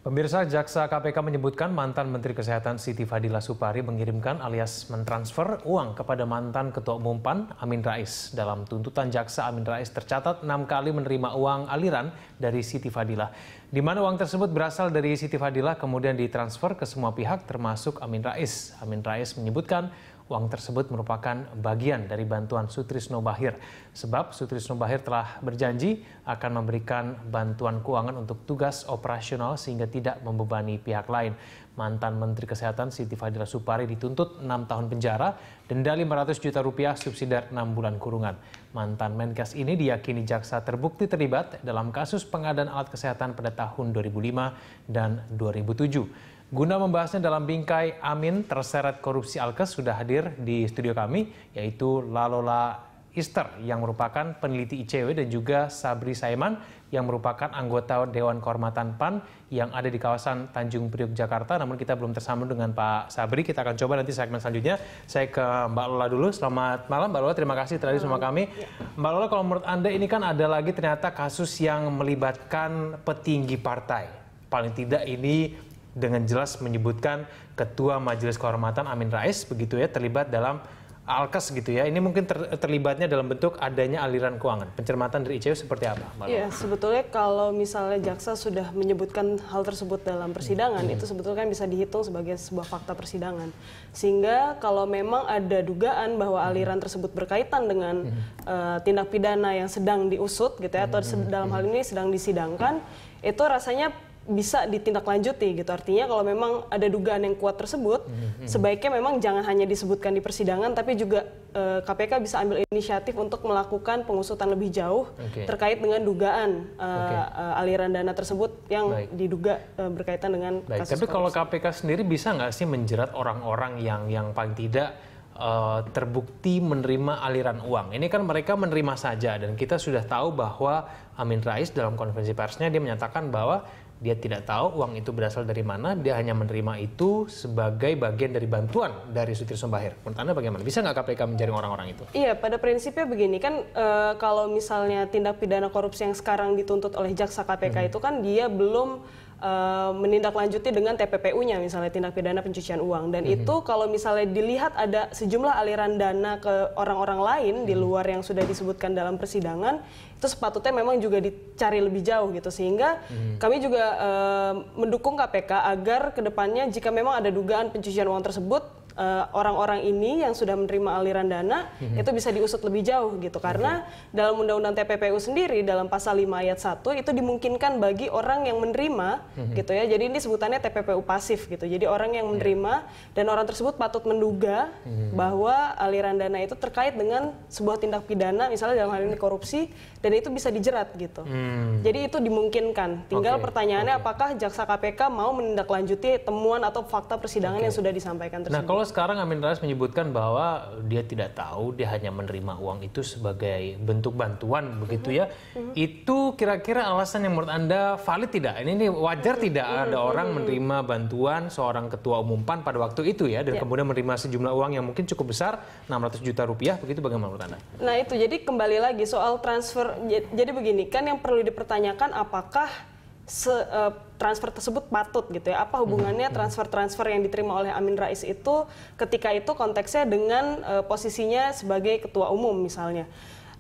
Pemirsa, Jaksa KPK menyebutkan mantan Menteri Kesehatan Siti Fadila Supari mengirimkan alias mentransfer uang kepada mantan Ketua Umum PAN Amin Rais. Dalam tuntutan jaksa, Amin Rais tercatat 6 kali menerima uang aliran dari Siti Fadila, di mana uang tersebut berasal dari Siti Fadila kemudian ditransfer ke semua pihak termasuk Amin Rais. Amin Rais menyebutkan uang tersebut merupakan bagian dari bantuan Sutrisno Bachir. Sebab Sutrisno Bachir telah berjanji akan memberikan bantuan keuangan untuk tugas operasional sehingga tidak membebani pihak lain. Mantan Menteri Kesehatan Siti Fadila Supari dituntut 6 tahun penjara, denda 500 juta rupiah, subsidiar 6 bulan kurungan. Mantan Menkes ini diyakini jaksa terbukti terlibat dalam kasus pengadaan alat kesehatan pada tahun 2005 dan 2007. Guna membahasnya dalam bingkai Amin terseret korupsi Alkes sudah hadir di studio kami, yaitu Lalola Ister yang merupakan peneliti ICW dan juga Sabri Saiman yang merupakan anggota Dewan Kehormatan PAN yang ada di kawasan Tanjung Priok, Jakarta. Namun kita belum tersambung dengan Pak Sabri. Kita akan coba nanti segmen selanjutnya. Saya ke Mbak Lola dulu. Selamat malam Mbak Lola, terima kasih telah hadir sama kami. Mbak Lola, kalau menurut Anda ini kan ada lagi ternyata kasus yang melibatkan petinggi partai. Paling tidak ini dengan jelas menyebutkan Ketua Majelis Kehormatan Amin Rais begitu ya terlibat dalam Alkes gitu ya. Ini mungkin terlibatnya dalam bentuk adanya aliran keuangan. Pencermatan dari ICW seperti apa, Mbak? Iya, sebetulnya kalau misalnya jaksa sudah menyebutkan hal tersebut dalam persidangan, itu sebetulnya kan bisa dihitung sebagai sebuah fakta persidangan. Sehingga kalau memang ada dugaan bahwa aliran tersebut berkaitan dengan tindak pidana yang sedang diusut gitu ya, atau dalam hal ini sedang disidangkan, itu rasanya bisa ditindaklanjuti gitu. Artinya kalau memang ada dugaan yang kuat tersebut, sebaiknya memang jangan hanya disebutkan di persidangan, tapi juga KPK bisa ambil inisiatif untuk melakukan pengusutan lebih jauh terkait dengan dugaan aliran dana tersebut yang diduga berkaitan dengan kasus Tapi korupsi. kalau KPK sendiri bisa nggak sih menjerat orang-orang yang paling tidak terbukti menerima aliran uang? Ini kan mereka menerima saja dan kita sudah tahu bahwa Amin Rais dalam konferensi persnya dia menyatakan bahwa dia tidak tahu uang itu berasal dari mana, dia hanya menerima itu sebagai bagian dari bantuan dari Sutrisno Bachir. Menurut Anda bagaimana? Bisa nggak KPK menjaring orang-orang itu? Iya, pada prinsipnya begini kan, kalau misalnya tindak pidana korupsi yang sekarang dituntut oleh jaksa KPK itu kan dia belum menindaklanjuti dengan TPPU-nya, misalnya tindak pidana pencucian uang. Dan itu kalau misalnya dilihat ada sejumlah aliran dana ke orang-orang lain di luar yang sudah disebutkan dalam persidangan, itu sepatutnya memang juga dicari lebih jauh gitu. Sehingga kami juga mendukung KPK agar kedepannya jika memang ada dugaan pencucian uang tersebut, orang-orang ini yang sudah menerima aliran dana itu bisa diusut lebih jauh gitu. Karena dalam Undang-Undang TPPU sendiri dalam pasal 5 ayat 1 itu dimungkinkan bagi orang yang menerima gitu ya. Jadi ini sebutannya TPPU pasif gitu. Jadi orang yang menerima dan orang tersebut patut menduga bahwa aliran dana itu terkait dengan sebuah tindak pidana, misalnya dalam hal ini korupsi, dan itu bisa dijerat gitu. Jadi itu dimungkinkan. Tinggal pertanyaannya apakah jaksa KPK mau menindaklanjuti temuan atau fakta persidangan yang sudah disampaikan tersebut. Nah, kalau sekarang Amin Rais menyebutkan bahwa dia tidak tahu, dia hanya menerima uang itu sebagai bentuk bantuan begitu ya. Itu kira-kira alasan yang menurut Anda valid tidak? Ini wajar tidak ada orang menerima bantuan seorang ketua umum PAN pada waktu itu ya, dan kemudian menerima sejumlah uang yang mungkin cukup besar, 600 juta rupiah, begitu bagaimana menurut Anda? Nah itu jadi kembali lagi soal transfer. Jadi begini, kan yang perlu dipertanyakan apakah transfer tersebut patut gitu ya. Apa hubungannya transfer-transfer yang diterima oleh Amin Rais itu ketika itu konteksnya dengan posisinya sebagai ketua umum misalnya.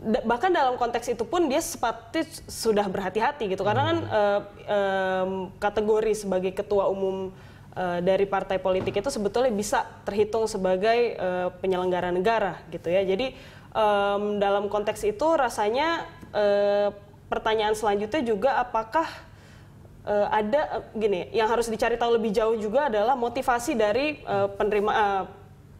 Bahkan dalam konteks itu pun dia sepatutnya sudah berhati-hati gitu. Karena kan kategori sebagai ketua umum dari partai politik itu sebetulnya bisa terhitung sebagai penyelenggara negara gitu ya. Jadi dalam konteks itu rasanya pertanyaan selanjutnya juga apakah ada gini, yang harus dicari tahu lebih jauh juga adalah motivasi dari penerima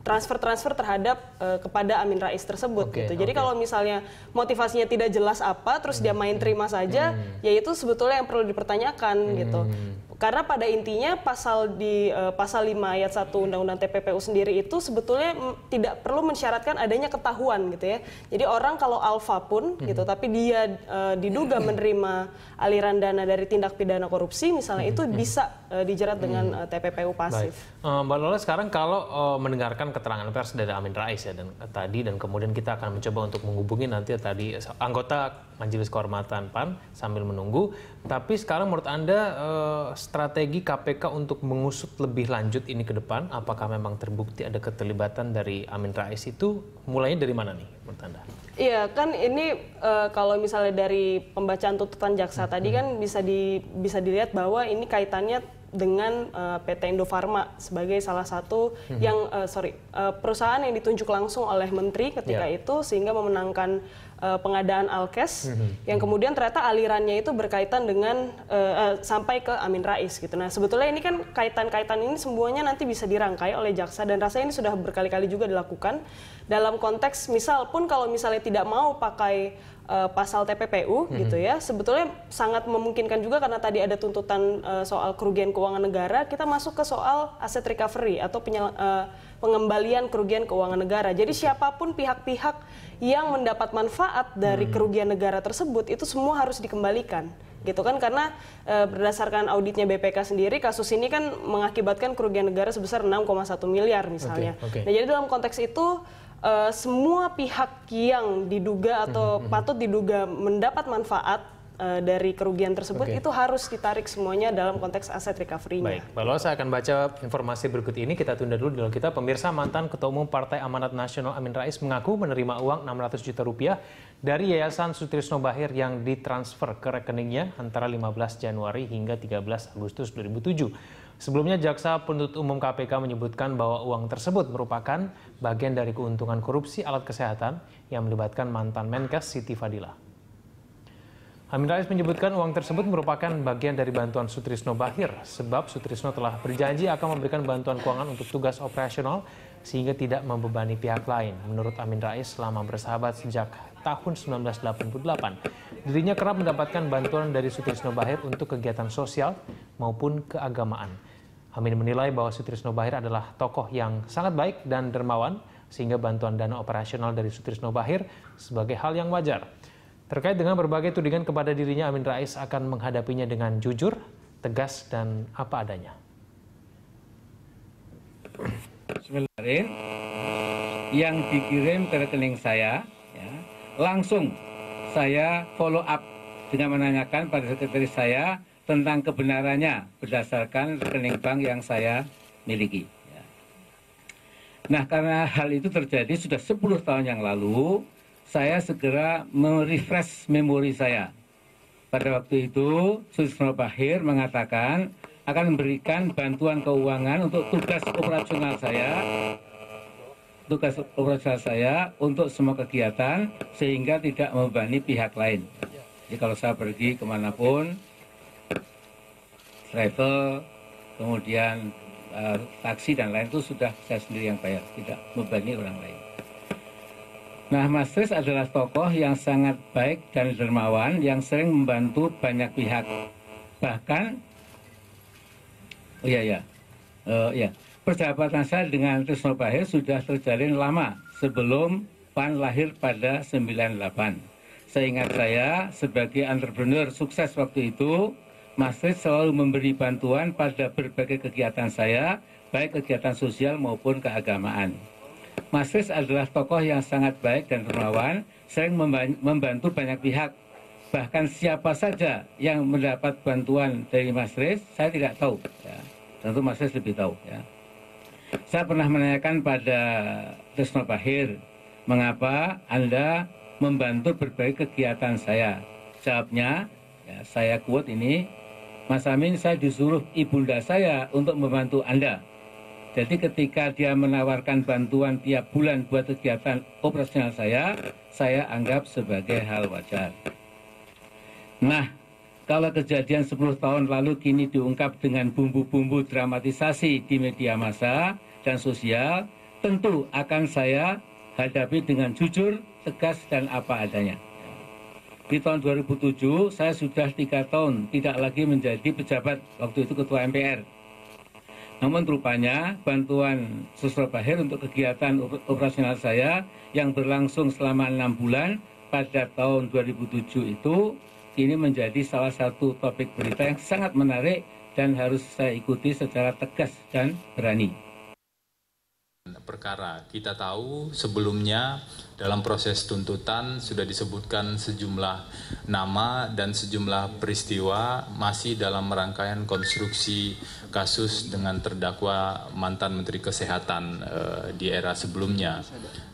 transfer-transfer terhadap kepada Amin Rais tersebut gitu. Jadi kalau misalnya motivasinya tidak jelas apa, terus dia main terima saja, ya itu sebetulnya yang perlu dipertanyakan gitu. Karena pada intinya pasal 5 ayat 1 Undang-Undang TPPU sendiri itu sebetulnya tidak perlu mensyaratkan adanya ketahuan gitu ya. Jadi orang kalau alfa pun gitu, tapi dia diduga menerima aliran dana dari tindak pidana korupsi misalnya, itu bisa dijerat dengan TPPU pasif. Mbak Lola, sekarang kalau mendengarkan keterangan pers dari Amin Rais ya dan kemudian kita akan mencoba untuk menghubungi nanti anggota Majelis Kehormatan PAN sambil menunggu. Tapi sekarang menurut Anda strategi KPK untuk mengusut lebih lanjut ini ke depan, apakah memang terbukti ada keterlibatan dari Amin Rais itu mulainya dari mana nih menurut Anda? Iya kan ini kalau misalnya dari pembacaan tuntutan jaksa tadi kan bisa dilihat bahwa ini kaitannya dengan PT Indofarma sebagai salah satu perusahaan yang ditunjuk langsung oleh menteri ketika itu sehingga memenangkan pengadaan Alkes yang kemudian ternyata alirannya itu berkaitan dengan sampai ke Amin Rais gitu. Nah sebetulnya ini kan kaitan-kaitan ini semuanya nanti bisa dirangkai oleh jaksa dan rasanya ini sudah berkali-kali juga dilakukan dalam konteks misal pun kalau misalnya tidak mau pakai pasal TPPU gitu ya, sebetulnya sangat memungkinkan juga karena tadi ada tuntutan soal kerugian keuangan negara, kita masuk ke soal aset recovery atau pengembalian kerugian keuangan negara. Jadi siapapun pihak-pihak yang mendapat manfaat dari kerugian negara tersebut itu semua harus dikembalikan. Gitu kan karena berdasarkan auditnya BPK sendiri kasus ini kan mengakibatkan kerugian negara sebesar 6,1 miliar misalnya. Nah, jadi dalam konteks itu semua pihak yang diduga atau patut diduga mendapat manfaat dari kerugian tersebut itu harus ditarik semuanya dalam konteks aset recovery-nya. Baik, lalu saya akan baca informasi berikut ini. Kita tunda dulu dialog kita. Pemirsa, mantan Ketua Umum Partai Amanat Nasional Amin Rais mengaku menerima uang 600 juta rupiah dari Yayasan Sutrisno Bachir yang ditransfer ke rekeningnya antara 15 Januari hingga 13 Agustus 2007. Sebelumnya, Jaksa Penuntut Umum KPK menyebutkan bahwa uang tersebut merupakan bagian dari keuntungan korupsi alat kesehatan yang melibatkan mantan Menkes Siti Fadila. Amin Rais menyebutkan uang tersebut merupakan bagian dari bantuan Sutrisno Bachir, sebab Sutrisno telah berjanji akan memberikan bantuan keuangan untuk tugas operasional sehingga tidak membebani pihak lain. Menurut Amin Rais, selama bersahabat sejak tahun 1988, dirinya kerap mendapatkan bantuan dari Sutrisno Bachir untuk kegiatan sosial maupun keagamaan. Amin menilai bahwa Sutrisno Bachir adalah tokoh yang sangat baik dan dermawan, sehingga bantuan dana operasional dari Sutrisno Bachir sebagai hal yang wajar. Terkait dengan berbagai tudingan kepada dirinya, Amin Rais akan menghadapinya dengan jujur, tegas, dan apa adanya. Sebenarnya yang dikirim ke rekening saya, langsung saya follow up dengan menanyakan pada sekretaris saya tentang kebenarannya berdasarkan rekening bank yang saya miliki. Nah, karena hal itu terjadi sudah 10 tahun yang lalu, saya segera merefresh memori saya. Pada waktu itu, Sutrisno Bachir mengatakan akan memberikan bantuan keuangan untuk tugas operasional saya untuk semua kegiatan sehingga tidak membebani pihak lain. Jadi kalau saya pergi kemanapun, travel, kemudian taksi dan lain itu sudah saya sendiri yang bayar, tidak membebani orang lain. Nah, Mas Rais adalah tokoh yang sangat baik dan dermawan yang sering membantu banyak pihak. Bahkan, persahabatan saya dengan Sutrisno Bachir sudah terjalin lama sebelum PAN lahir pada 98. Seingat saya, sebagai entrepreneur sukses waktu itu, Mas Rais selalu memberi bantuan pada berbagai kegiatan saya, baik kegiatan sosial maupun keagamaan. Mas Rais adalah tokoh yang sangat baik dan dermawan, sering membantu banyak pihak. Bahkan siapa saja yang mendapat bantuan dari Mas Rais, saya tidak tahu. Tentu Mas Rais lebih tahu. Saya pernah menanyakan pada Sutrisno Bachir, mengapa Anda membantu berbagai kegiatan saya? Jawabnya, saya quote ini, Mas Amin, saya disuruh ibunda saya untuk membantu Anda. Jadi ketika dia menawarkan bantuan tiap bulan buat kegiatan operasional saya anggap sebagai hal wajar. Nah, kalau kejadian 10 tahun lalu kini diungkap dengan bumbu-bumbu dramatisasi di media massa dan sosial, tentu akan saya hadapi dengan jujur, tegas, dan apa adanya. Di tahun 2007, saya sudah 3 tahun tidak lagi menjadi pejabat, waktu itu Ketua MPR. Namun rupanya bantuan Sutrisno Bachir untuk kegiatan operasional saya yang berlangsung selama 6 bulan pada tahun 2007 itu ini menjadi salah satu topik berita yang sangat menarik dan harus saya ikuti secara tegas dan berani. Perkara kita tahu sebelumnya dalam proses tuntutan sudah disebutkan sejumlah nama dan sejumlah peristiwa masih dalam rangkaian konstruksi kasus dengan terdakwa mantan Menteri Kesehatan di era sebelumnya.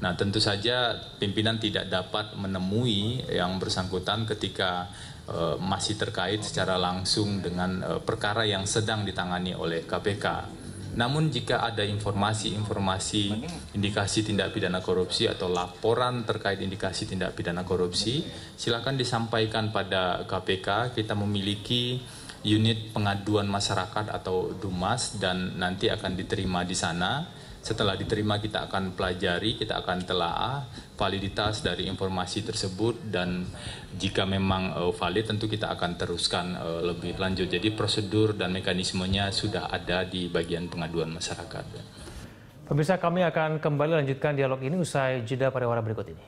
Nah, tentu saja pimpinan tidak dapat menemui yang bersangkutan ketika masih terkait secara langsung dengan perkara yang sedang ditangani oleh KPK. Namun jika ada informasi-informasi indikasi tindak pidana korupsi atau laporan terkait indikasi tindak pidana korupsi, silakan disampaikan pada KPK. Kita memiliki unit pengaduan masyarakat atau DUMAS dan nanti akan diterima di sana. Setelah diterima kita akan pelajari, kita akan telaah validitas dari informasi tersebut dan jika memang valid tentu kita akan teruskan lebih lanjut. Jadi prosedur dan mekanismenya sudah ada di bagian pengaduan masyarakat. Pemirsa, kami akan kembali lanjutkan dialog ini usai jeda pariwara berikut ini.